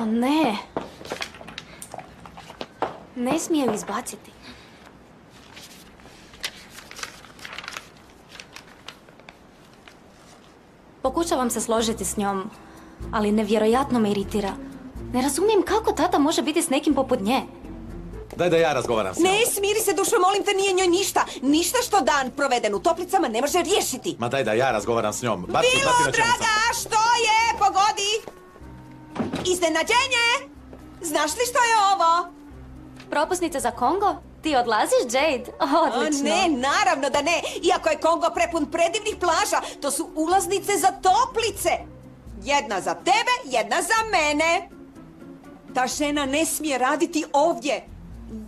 ne. Ne smije ju izbaciti. Pokušavam se složiti s njom, ali nevjerojatno me iritira. Ne razumijem kako tata može biti s nekim poput nje. Daj da ja razgovaram s njom. Ne, smiri se, dušo, molim te, nije njoj ništa. Ništa što dan proveden u toplicama ne može riješiti. Ma daj da ja razgovaram s njom. Bar ću Bilo, znati na čemu sam. draga, što je? Pogodi! Iznenađenje! Znaš li što je ovo? Propusnica za Kongo? Ti odlaziš, Jade? Odlično. Ne, naravno da ne. Iako je Kongo prepun predivnih plaža, to su ulaznice za toplice. Jedna za tebe, jedna za mene. Ta žena ne smije raditi ovdje.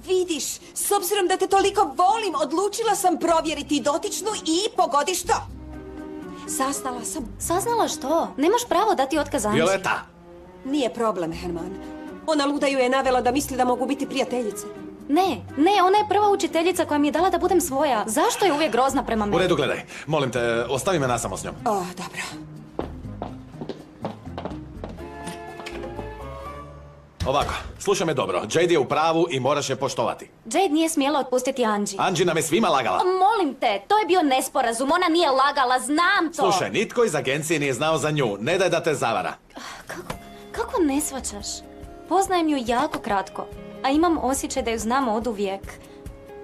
Vidiš, s obzirom da te toliko volim, odlučila sam provjeriti dotičnu i pogodi što. Saznala sam. Saznala što? Nemaš pravo dati otkaz Anđi. Violeta! Nije problem, Herman. Ona luda ju je navela da misli da mogu biti prijateljice. Ne, ona je prva učiteljica koja mi je dala da budem svoja. Zašto je uvijek grozna prema meni? U redu, gledaj. Molim te, ostavi me nasamo s njom. Dobro. Ovako, slušaj me dobro. Jade je u pravu i moraš je poštovati. Jade nije smjela otpustiti Anđi. Anđi nam je svima lagala. Molim te, to je bio nesporazum. Ona nije lagala, znam to. Slušaj, nitko iz agencije nije znao za nju. Ne daj da te zavara. Kako ne shvaćaš? Poznajem ju jako kratko, a imam osjećaj da ju znam oduvijek.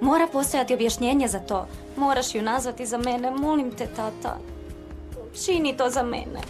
Mora postojati objašnjenje za to. Moraš ju nazvati za mene, molim te, tata. Čini to za mene.